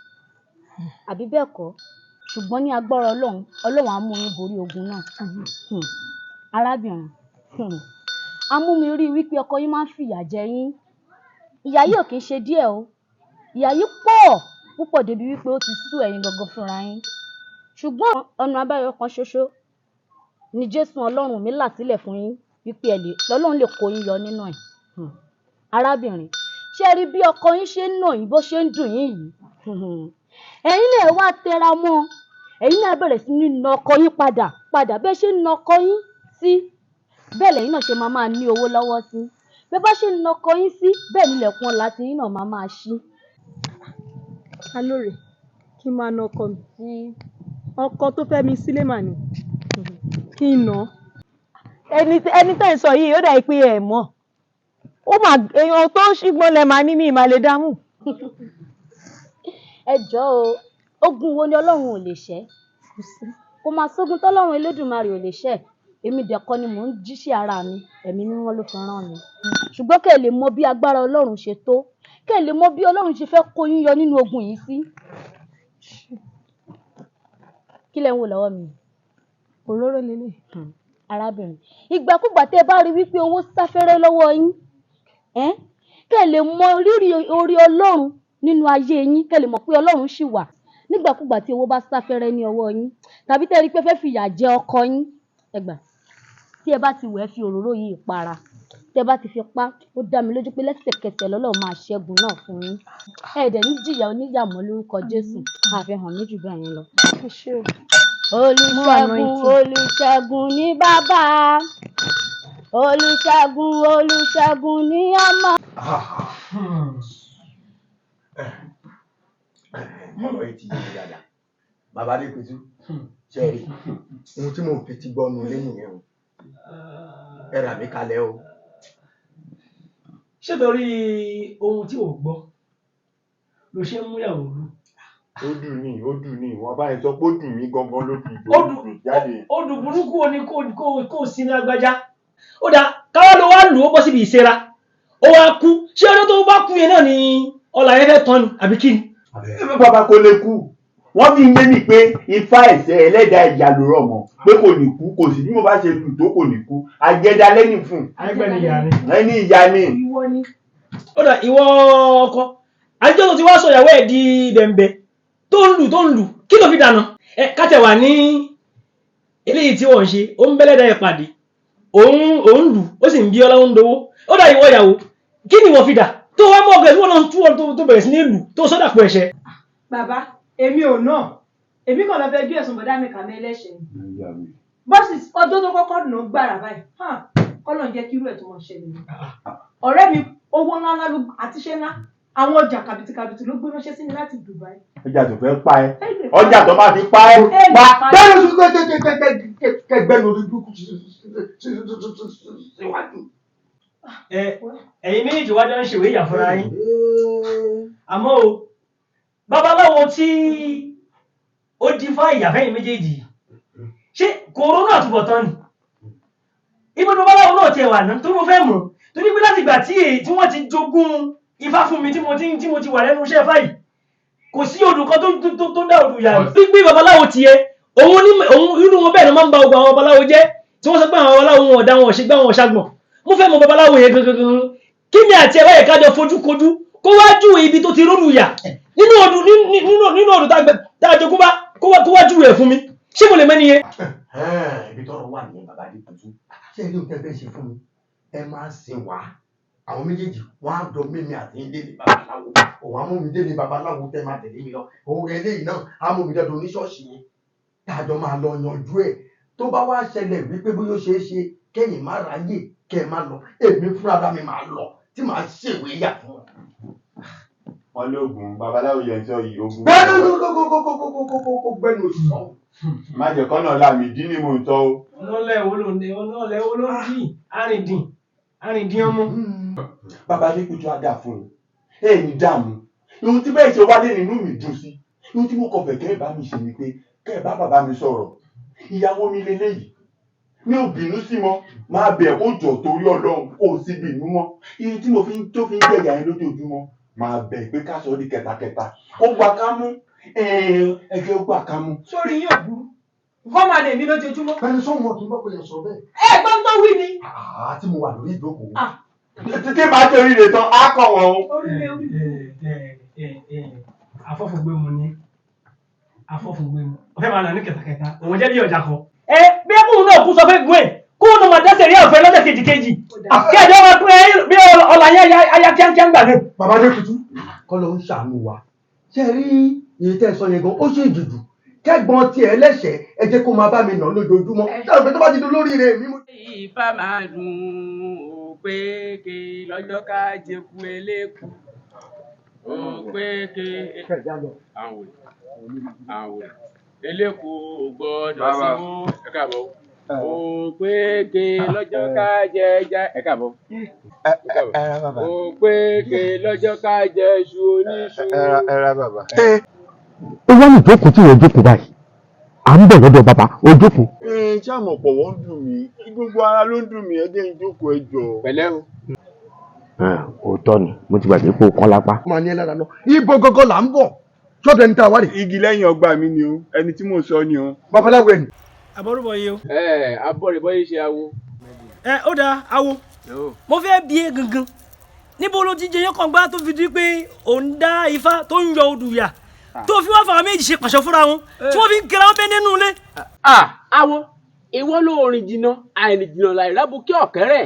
L: àbí bẹ́ẹ̀ kọ́ ṣùgbọ́n ní agbára Ọlọ́run á mú yín borí ogun náà. Arábìnrin a mú mi rí wípé ọkọ yín máa ń fi ìyà jẹ yín ìyà yìí ò kì í ṣe díẹ̀ o ìyà yìí púpọ̀ débi wípé ó ti sú ẹ̀yin gangan fúnra yín ṣùgbọ́n ọ̀nà àbáyọ kan ṣoṣo ni Jésù Ọlọ́run mi là sílẹ̀ fún yín wípé Ọlọ́run lè kó yín yọ nínú ẹ̀. Arábìnrin ṣé ẹ rí bí ọkọ yín ṣe ń nà yín bó ṣe ń dùn yín yìí ẹ̀yin náà wá tẹra mọ́ ẹ̀yin náà bẹ̀rẹ̀ sí ní na ọkọ yín padà bẹ́ẹ̀ ṣe ń na ọkọ yín sí bẹ́ẹ̀ lẹ́yìn náà ṣe máa ní owó lọ́wọ́ sí bẹ́ẹ̀ bá ṣe ń na ọkọ yín sí bẹ́ẹ̀ nílẹ̀kùn ọ̀la tí yín náà máa ṣí.
B: Alóore kí n máa na ọkọ mi ọkọ tó fẹ́ mi sílé mà ní kí n nà ẹni tẹ́ ń sọ yìí ó dà pé ẹ̀ mọ̀ ó mà èèyàn tó ṣùgbọ́n lẹ máa ní mi ìmà lè dáhùn.
L: Ẹ jọ̀ọ́ o ogun wo ni Ọlọ́run ò lè ṣẹ́ kò máa sógun tọ́lọ́run Elédùmarè ò lè ṣẹ́ èmi dẹ̀kọ́ ni mò ń jíṣẹ́ ara mi ẹ̀mí mímọ́ ló fi rán mi ṣùgbọ́n kẹ́ ẹ lè mọ bí agbára Ọlọ́run ṣe tó kẹ́ ẹ lè mọ bí Ọlọ́run ṣe fẹ́ kó yín yọ nínú ogun yìí sí. Kí lẹ ń wò lọ́wọ́ mi?
B: Òróró lélẹ̀.
L: Arábìnrin ìgbàkúgbà tẹ́ ẹ bá rí wípé owó sáfẹ́rẹ́ lọ́wọ́ yín kẹ́ ẹ lè mọ rírì orí Ọlọ́run nínú ayé yín kẹ́ ẹ lè mọ̀ pé Ọlọ́run ṣì wà nígbàkúgbà tí owó bá sáfẹ́rẹ́ ní ọwọ́ yín tàbí tẹ́ ẹ rí pé fẹ́ fìyà jẹ ọkọ yín ẹgbà tí ẹ bá ti wẹ̀ fi òróró yìí para tẹ́ ẹ bá ti fi pa ó dá mi lójú pé lẹ́sẹ̀kẹsẹ̀ l'Ọlọ́run máa ṣẹ́gun náà fún yín ẹ dẹ̀ ní jìyà oníyà mọ́ lórúkọ Jésù àfihàn méjì bẹ́ẹ̀ yẹn lọ. Olùṣègùn Olùṣègùn ní bàbá. Olùṣègùn Olùṣègùn ní ọmọ.
D: ọ̀rọ̀ yìí ti yé mi dáadáa bàbá Adépẹ̀tù ṣẹ́ẹ̀rì ohun tí mo fi ti gbọ́ nu lé nìyẹn o ẹ rà mí kalẹ̀ o.
M: ṣé torí ohun tí ò gbọ́ ló ṣe ń múyàwó lù.
H: ó dùn ní wọn báyìí sọ pé ó dùn mí gangan ló fi dùn jáde.
M: ó dùn burúkú o ní kó sí ní agbájá ó dà káwá ló wá lù ó bọ́ síbi ìsera ó wá kú ṣé ọjọ́ tó bá kú yẹn náà ni ọlà yẹn fẹ́ tán ni àbí kí ni.
H: bàbá kò lè kú wọ́n fi yé mi pé ifá ẹ̀sẹ̀ ẹlẹ́dàá ìyá ló rọ̀ mọ́ pé kò ní kú kò sí bí mo bá ṣe lù tó kò ní kú àjẹdá lẹ́yìn fún un.
M: ẹgbẹ́ ni ìyá ni.
H: ẹni ìyá ni.
M: ó dà ìwọ ọkọ àjọ tó ti wá sọ ìyàwó ẹ̀ di dẹ̀m̀bẹ̀ tó ń lù kí ló fi dànù. kátẹ̀ wà ní eléyìí tí wọ́n ń ṣe ó ń bẹ́lẹ́dà ẹ̀ pàdé òun lù ó sì ń bí ọlá ń dowó ó dà ìwọ ìyàwó kí ni wọ́n fi dà tó wá mọ́ ọ̀gẹ̀ tí wọ́n náà tú ọ tó bẹ̀rẹ̀ sí ní lù tó sọ́dà pọ̀ ẹ̀ṣẹ̀.
C: bàbá èmi ò náà èmi kàn lọ fẹ́ ju ẹ̀sùn bọ̀dá mi kà mí ẹlẹ́ṣẹ̀ ni bọ́sì ọjọ́ tó kọ́kọ́ nà ó gbàrà báyìí kọ́lọ̀ ń jẹ́ kí irú ẹ̀ tó mọ̀ ṣẹlẹ̀ ni ọ̀rẹ́ mi owó ńláńlá àti iṣẹ́ ńlá àwọn ọjà kàbìtì ló gbé ránṣẹ́ sí mi láti Dubai.
H: ọjà tó fẹ́ pa ẹ́ ọjà tó máa fi pa ẹ́ pa bẹ́ẹ̀ ló tún kẹgbẹ́ lórí dúkú síwájú.
M: ẹ̀yin méjèèjì wájú ń ṣèwé ìyà fúnra yín àmọ́ o babaláwo tí ó dín fá ìyà fẹ́yìn méjèèjì ṣé kòrónà àtúbọ̀tán ni ibi babaláwo náà tiẹ̀ wà náà tó mo fẹ́ mọ̀ torí pé láti ìgbà tí wọ́n ti jogún ifá fún mi tí mo ti wà lẹ́nu iṣẹ́ ifá yìí kò sí odù kan tó dá odù yà rẹ̀. gbígbé babaláwo tiẹ̀ òun inú wọn bẹ́ẹ̀ ló máa ń ba ogun àwọn babaláwo jẹ́ tí wọ́n sọ pé àwọn babaláwo wọn ọ̀dà wọn ọ̀ṣẹ́gbá wọn ọ̀ṣàgbọ̀n mo fẹ́ mọ babaláwo yẹn gangan kí ni àti ẹ̀wá yẹn kájọ fojú kojú kó wá júwe ibi tó ti ródù yà nínú odù tá a jogún bá kó wá júwe ẹ̀ fún mi ṣé mo lè mẹ́ni yẹn.
D: ibi tọ́rọ̀ wà nìyẹn bàbá Adépẹ̀tù ṣé ilé òkè fẹ́ ṣe fún mi ẹ máa sìn wá àwọn méjèèjì wọn á dọ mímí àti délé babaláwo òun á mú mi délé babaláwo tẹ máa tẹ̀lé mi lọ òun eléyìí náà á mú mi dọdọ oníṣọ́ọ̀ṣì yẹn tájọ máa lọ yanjú ẹ̀ tó bá wá ṣẹlẹ̀ wípé bóyá ó ṣeé ṣe kẹ́yìn má ráyè kẹ́ ẹ má lọ èmi fúnra mi máa lọ tí màá ṣèwé yà fún ọ.
H: wọn lóògùn babaláwo yẹn sọ yìí ogun.
D: bẹ́ẹ̀ni kó gbẹ́nu sọ.
H: má jẹ́ kọ́nà lámì dín ní mò ń tọ́ o.
M: ọlọ́lẹ̀ wo ló ń dín arìndín ọmọ.
H: bàbá Adépẹ̀tù á dà fún un ẹ̀yin dààmú ohun tí bẹ́ẹ̀ ṣe wálé nínú mi dùn sí ohun tí mo kọ̀ fẹ́ kẹ́ ẹ̀ bá mi ṣe ni pé kẹ́ ẹ̀ bá bàbá mi sọ̀rọ̀ ìyàwó mi lélẹ́yìí mi ò bínú sí mọ́ máa bẹ̀ kó jọ torí Ọlọ́run kó o sì bínú mọ́ iye tí mo fi ń jẹ̀yà yẹn lójoojúmọ́ máa bẹ̀ pé ká sọ ọ́ di kẹtakẹta ó gbà ká mú ẹgbẹ́ ó gbà ká mú.
C: sórí yóò burú fọ́ọ̀mù àlè mi lójoojúmọ́.
D: bẹ́ẹ̀ni sọ́wọ́n kì í bọ́ pé yẹn sọ bẹ́ẹ̀.
C: ẹ gbọ́n tó wí ni.
D: tí mo wà lórí ìjókòó.
H: títí bá ṣe oríire tán á kọ̀ wọ́n o.
M: afọ́fùgbẹ́mu ni afọ́fùgbẹ́mu ọ̀fẹ́ máa nà ní kẹtakẹta òun jẹ́ bí ọjà kan. bí ẹkùn náà kú sọ fẹ́ gún ẹ̀ kó o máa dẹ́sẹ̀ rí àfẹ́ lọ́sẹ̀ kejì kí ẹjọ́ máa pín bí ọ̀là yẹn ayá kíákíá ń gbà náà.
D: bàbá Adépẹ̀tù kọ́ ló ń ṣàánú wa ṣe rí iye tẹ́ ẹ sọ yẹn gan ó ṣe ìdùdù kẹ́gbọ́n tiẹ̀ ẹlẹ́ṣẹ̀ ẹ jẹ́ kó máa bá mi nà lójoojúmọ́ ṣáà pé tó bá ti dún lórí rẹ̀ mi.
N: Ifá máa dùn ó pé ké lọ́jọ́ ká jẹ́kú eléku ó pé ké àwọn eléku ò gbọ́dọ̀ síwó ẹ káàbọ̀ ó pé ké lọ́jọ́ ká jẹ ẹja ẹ káàbọ̀ ó pé ké lọ́jọ́ ká jẹ iṣu oníṣu.
H: ẹ ra bàbá.
I: ó wá ní ìjókòó tí wọ́n jókòó báyìí à ń bọ̀ lọ́dọ̀ bàbá ó jókòó.
H: ṣé àmọ̀ pọ̀ wọ́n ń dùn mí gbogbo ara ló ń dùn mí ẹ jẹ́ n jókòó ẹ jọ̀ọ́.
N: pẹ̀lẹ́ o.
I: òótọ́ ni mo ti gbàgbé pé o kọ́ lápá.
D: ó máa ní ẹ lára lọ ibo gangan là ń bọ̀ sọ́dọ̀ ẹni tá a wá rè.
H: igi lẹ́yìn ọgbà mi ni o ẹni tí mò ń sọ ni o.
D: babaláwo ẹni.
M: àbọ̀rúbọ̀ yìí o.
N: abọ́rẹ̀bọ́ yìí ṣe awo.
M: ó dáa awo mo fẹ́ bí e gangan níbo ló ti jẹyàn kan gbá tó fi di pé òun dá ifá tó ń yọ odù yà tó fi wá fàwọn méjì ṣe pàṣọ fúnra wọn tí wọ́n fi ń kẹra wọn bẹ́ẹ̀ nínú ilé.
N: awo ìwọ ló rìn jìnnà àìrìn jìnnà láì rábù kí ọ̀kẹ́rẹ́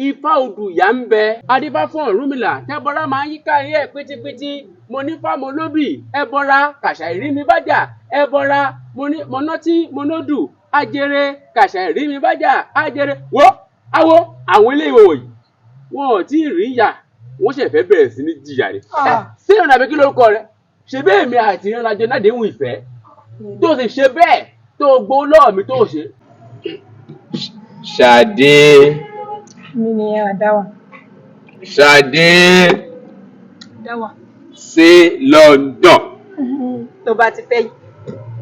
N: ifá odù yà ń bẹ adífá fún Ọ̀rúnmìlà tẹ́bọra máa ń yí kárí ẹ̀ pétípétí mo ní fámo lóbì ẹbọra kàṣà ìrí mi bájà ẹ bọra mọ̀nàtí mọ̀nàdù ajere kàṣà rí mi bájà ajere wo awo àwọn ilé ìwé wọ̀nyí wọn ò tí ì rí ìyà wọ́n ṣẹ̀ fẹ́ bẹ̀rẹ̀ sí ní jìyà rẹ̀ sí ìrìn àbí kí lórúkọ rẹ̀ ṣe bẹ́ẹ̀ mi àti ìrìnàjò náà déhùn ìfẹ́ tó sì ṣe bẹ́ẹ̀ tó gbó lọ́ọ̀ mi tó ṣe. Ṣadé.
G: mi ni Àdáwà.
N: Ṣadé.
G: Àdáwà.
N: Sí London.
G: tó bá ti fẹ́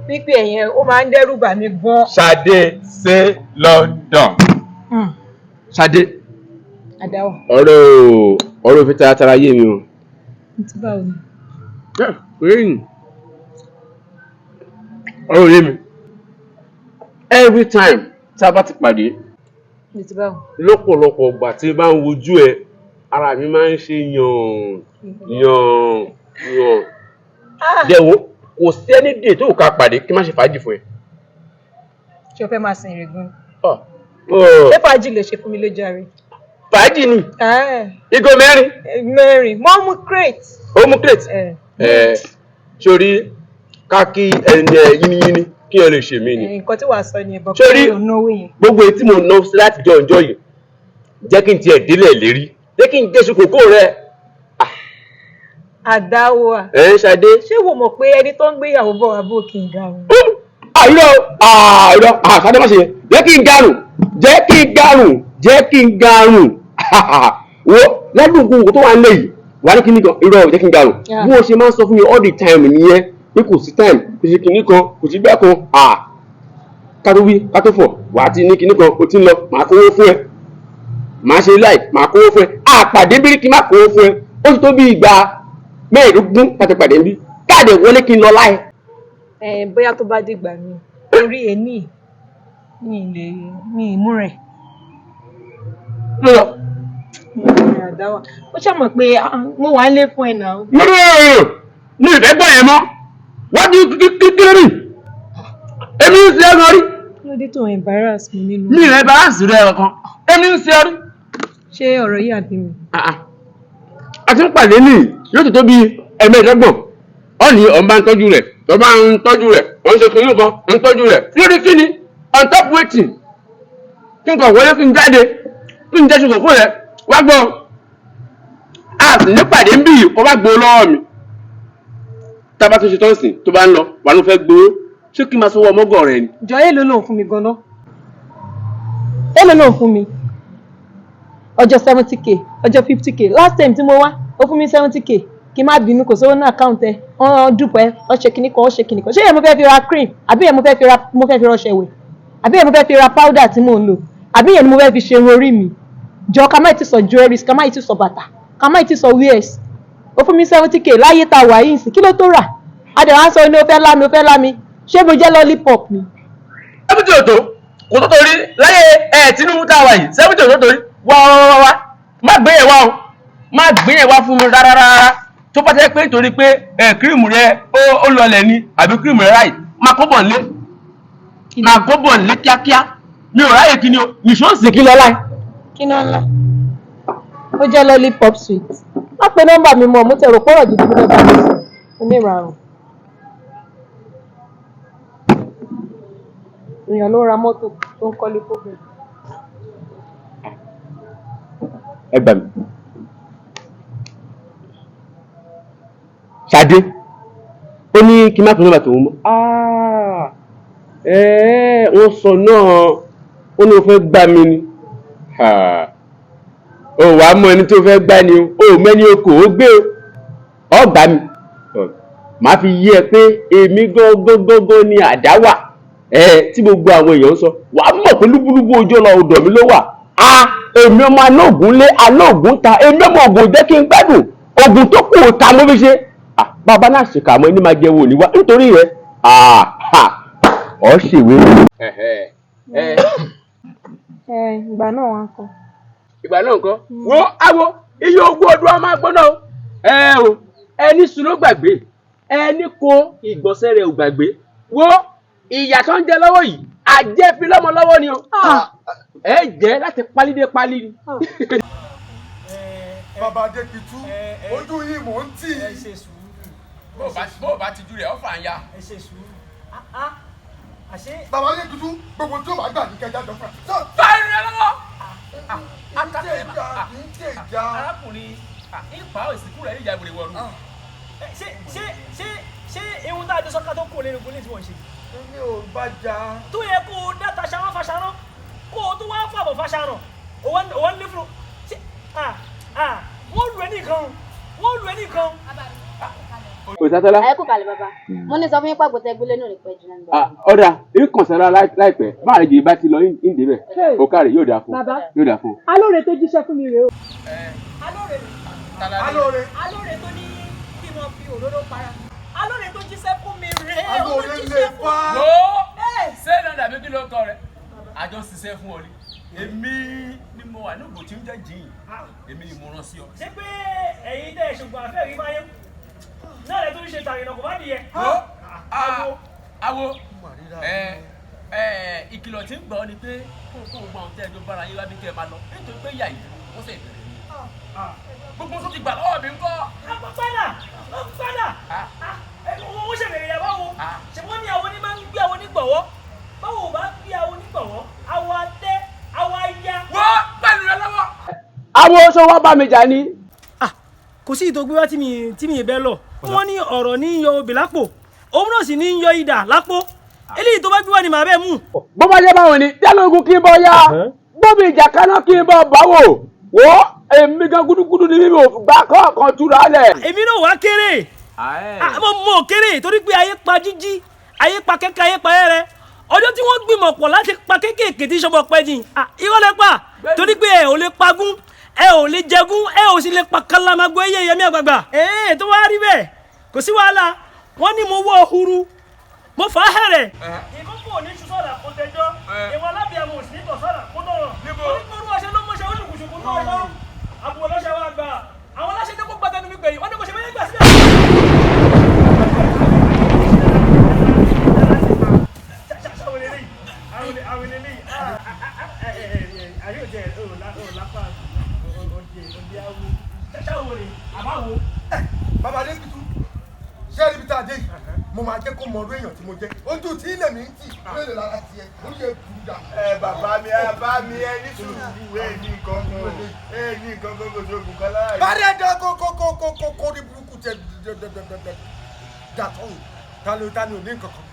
G: pípé ẹ̀yẹn ó máa ń dẹ́rù bà mí gan.
N: Ṣadé sí London. Ṣadé.
G: Àdáwà.
N: ọ̀rọ̀ òfin tara yé mi o.
G: ti báwo ni.
N: ọ̀rọ̀ yé mi every time tá a bá ti pàdé lọ́pọ̀lọpọ̀ ìgbà tí bá ń wojú ẹ ara mi máa ń ṣe yàn dẹ̀wọ́ kò sí ẹni dè tó ká pàdé kí n má ṣe fàájì fún ẹ.
G: ṣé o fẹ́ máa sin ìrègùn. ṣé fàájì lè ṣe fún mi lójú ààrẹ.
N: fàájì ni ìgò mẹ́rin
G: mo mú crate.
N: ó mú crate. sórí káàkiri ẹni yínníyínní kí ẹ lè ṣe mí ni.
G: nǹkan tí wàá sọ ni ẹ̀bọ̀n
N: kí ẹ náwó yẹn. gbogbo etí mo ná sí láti jọ ọjọ́ yìí jẹ́ kí n tiẹ̀ délẹ̀ lérí jẹ́ kí n jẹ́ ṣokòkò rẹ.
G: Àdáwà.
N: Ṣadé.
G: ṣé wo mọ̀ pé ẹni tó ń gbéyàwó bọ̀ wá bó kí n garùn.
N: Ṣadé má ṣe yẹn jẹ́ kí n garùn wo ládùúgbò tó wà ń lè yìí wà ní kíní kan irọ́ jẹ́ kí n garùn bí wọ́n ṣe máa ń sọ fún mi all the time nìyẹn pé kò sí time kò sí kíní kan kò sí gbà kan ká tó wí ká tó fọ̀ wà á ti ní kíní kan o ti ń lọ màá kówó fún ẹ màá ṣe láì màá kówó fún ẹ àpàdé bíríkì má kówó fún ẹ ó ti tó bí ìgbà mẹ́ẹ̀ẹ́dógún láti pàdé níbí káàdì wọlé kí n lọ láì.
G: Bóyá tó bá dìgbà mi orí ẹni mi ìmú rẹ̀. Àdáwà ó ṣàmọ̀ pé mo wà lé fún ẹ náà.
N: mi ì fẹ́ gbọ́ yẹn mọ́ wọ́n ti kíkiri rí èmi ń ṣe ẹran rí.
G: kí ló dé tó embarrass mi nínú.
N: mi ì rẹ̀ embarrass rẹ̀ kan èmi ń ṣe rí.
G: ṣé ọ̀rọ̀ yìí àbí mi.
N: a ti ń pàdé ní yóò tó bí ẹ̀mẹ́ẹ̀dọ́gbọ̀n ọ ní ọ̀n bá ń tọ́jú rẹ̀ tó bá ń tọ́jú rẹ̀ wọ́n ń ṣe kìnnìún kan ń tọ́jú rẹ̀ lórí kíni on top waiting kí n kàn wọlé kí n jáde kí n jẹ́ ṣùgbọ́n fún rẹ̀ wá gbọ́ a sì ní pàdé ń bì yìí kó wá gbowó lọ́wọ́ mi tábà tó ṣe tán sìn tó bá ń lọ wà ló fẹ́ gbowó ṣé kí n máa sanwó ọmọgọ̀ rẹ̀ ni.
G: jọ èlò náà fún mi ganan èlò náà fún mi ọjọ́ 70k ọjọ́ 50k last time tí mo wá ó fún mi 70k kí n má bínú kò sówó náà account ẹ wọ́n dúpẹ́ wọ́n ṣe kinní kan wọ́n ṣe kinní kan ṣé yẹn mo fẹ́ fi ra cream àbí yẹn mo fẹ́ fi ra ọṣẹ ìwẹ̀ àbí yẹn mo fẹ́ fi ra powder tí mò ń lò àbí yẹn ni mo fẹ́ fi ṣe irun orí mi jọ ká má ti sọ jewelries ká má ti sọ bàtà ká má ti sọ wears ó fún mi 70k láyé ta wà yìí sí kí ló tó rà adẹ̀wà ń sọ ní o fẹ́ lámi ṣé mo jẹ́ lollipop ni.
N: 70 òtò kò tó torí láyé Tinubu tá a wà yìí 70 òtò torí wá má gbé yẹn wá o má gbé yẹn wá fún mi rárá tó bá tẹ́ pé nítorí pé kírìmù rẹ ó lọlẹ̀ ni àbí kírìmù rẹ ráì máa kó bọ̀ nílé kíákíá mi ò ráyè kí ni o nìṣó sì kí lọ́lá.
G: kí ló ń la ó jẹ́ lollipop sweet má pe nọ́mbà mi mọ́ mo tẹ̀rọ pọ́rọ̀ gidi fún nọ́mbà mi oníràrùn èèyàn ló ra mọ́tò tó ń kọ́lé fófin.
N: ẹ gbà mí Ṣadé ó ní kí n má pín nọ́mbà tòun mọ́ wọ́n sọ náà ó ní o fẹ́ gbá mi ni o wàá mọ ẹni tó fẹ́ gbá ni o mẹ́ni okò ó gbé ọ gbá mi màá fi yí ẹ pé èmi gógógógó ni Àdáwà tí gbogbo àwọn èèyàn ń sọ wàá mọ̀ pé lúbúlúbú ojú ọ̀nà ọ̀dọ̀ mi ló wà èmi ọmọ alóògùn lé alóògùn ta èmi ọmọ ògùn jẹ́ kí n gbádùn ògùn tó kù ta ló fi ṣe bàbá náà ṣèkà mọ́ ẹni máa jẹ́ wò ní wá nítorí rẹ̀ ọ̀ ṣèwé.
G: ìgbà náà wà kọ.
N: ìgbà náà kọ wo awo iye ogún ọdún ọmọ agbọ́nà o ẹni sùn ló gbàgbé ẹni kó ìgbọ̀nsẹ̀ rẹ̀ ò gbàgbé wo ìyà tó ń jẹ lọ́wọ́ yìí àjẹfi lọ́mọ lọ́wọ́ ni o ẹ jẹ́ láti pálí dé pálí ni.
D: bàbá Adékìtú ojú yìí mò ń tì í.
N: bó o bá ti ju rẹ̀ ọ́ fà ń ya.
O: bàbá yẹn dúdú gbogbo tí ó bá gbà ní kẹjá jọ fún ẹ.
N: báyìí rẹ lọ́wọ́.
J: arákùnrin ipa ìsìnkú rẹ̀ níjà ìbòrè wọ̀lú. ṣé ihun tá a jọ sọ́ká tó kó lẹ́nu gbólé tí wọ́n ṣe.
O: mi ò bá jà.
J: tó yẹ kó o dáta ṣarán faṣarán kó o tó wá fàbọ̀ faṣarán òwò ń lé fún un. wọ́n lù ẹ́ nìkan.
K: Òsátọ́lá.
L: Ẹ kú kalẹ̀ bàbá. Mo ní sọ fún yín pàgbọ́ tẹ gbélé náà ní pẹ́ jù náà.
K: Ọ̀dà ìkànsẹ́ra láìpẹ́ máa rẹ̀ jì bá ti lọ ìdè bẹ̀. Ó kárẹ̀ yóò dáa fún.
B: Bàbá
K: yóò dáa fún.
B: Alóore tó jíṣẹ́ fún mi rèé o.
C: Alóore tó ní kí wọ́n fi òróró para. Alóore tó jíṣẹ́ fún mi rèé.
O: Alóore lè fa.
N: Wo ṣé náà dàbí kí ló kọ rẹ̀? Àjọ ṣiṣẹ́ fún ọ ni. Èmi ni mo wà ní ògbò tí ń jẹ́ jìn. Èmi ni mo rán sí ọ.
J: ṣé pé ẹ̀yin tẹ́ ṣùgbọ́n àfẹ́ rí báyé náà lè tó ń ṣe tàrínà kò bá nìyẹn.
N: Awo ìkìlọ̀ tí ń gbọ́ ni pé kó gbọ́n àwọn tẹ́ẹ̀dọ́ bára yín lábí kẹ́ ẹ máa lọ nítorí pé ìyá yìí wọ́n sì bẹ̀rẹ̀ ni. Gbogbo tó ti gbà lọ́wọ́ mi ń kọ́.
J: Padà wọ́n ṣèbèrè yà báwo ṣe wọ́n ní àwọn ní máa ń gbé àwọn onígbọ̀wọ́ báwo bá gbé àwọn onígbọ̀wọ́ àwọn adé àwọn aya.
N: wọ́n pẹ̀lú rẹ lọ́wọ́.
K: Àwọn oṣù wa bá mi jà ní.
J: Kò sí ìtògbé wá tí mi bẹ́ lọ wọ́n ní ọ̀rọ̀ ní yọ obì lápò òun náà sì ní yọ idà lápò eléyìí tó bá gbé wá ni màá bẹ́ẹ̀ mú.
K: Bó bá jẹ́ báwọn ni jálógun kí n bọ́ yá gbóbi ìjà kaná kí n bọ́ báwò wò èmi gan gúdúgúdú ni mímí ò gbà kọ́ọ̀kan túra lẹ̀.
J: Èmi náà wá kéré mo kéré torí pé ayé pa jíjí ayé pa kẹ́kẹ́ ayé pa ẹrẹ ọjọ́ tí wọ́n gbìmọ̀ pọ̀ láti pa kéékèèké tí sọ́mọ pẹ́ jìn irọ́ lẹ pa torí pé ẹ ò lè pagún ẹ ò lè jẹgún ẹ ò sì lè pa kalamagbó ẹyẹ yẹmí àgbààgbà tó wá rí bẹ́ẹ̀ kò sí wàhálà wọ́n ní mo wọ́ ọ̀húrú mo fà á hẹ̀rẹ̀. ìkókò ní sọ́dà kó tẹjọ́ ìwọ alábìàmù òsì ní tọ̀sọ́dà kó tọ̀rọ̀ onígbòrú ọṣẹ ló mọṣẹ oníkùsùkù náà lọ àbúrò lọ́ṣẹ wa gbà àwọn aláṣẹ tó kó gbàtẹnu mi gbẹ̀yìn wọ́n ní mo ṣe fẹ́ gbà sílẹ̀.
O: Bàbá Adébítú ṣé ẹni bí tá a dé yìí mo máa jẹ́ kó mọ ọdún èèyàn tí mo jẹ́ ojú tí ilẹ̀ mi ń tì lóye lára tiẹ̀ ó yẹ kúrú dà.
D: Bàbá mi ẹ ní sùúrù ẹ ní nǹkan kan kò sóògùn kan láàyè.
O: Bá dé dá kó ní burúkú tẹ dàtọ̀ ta ni ò ní nǹkan kan.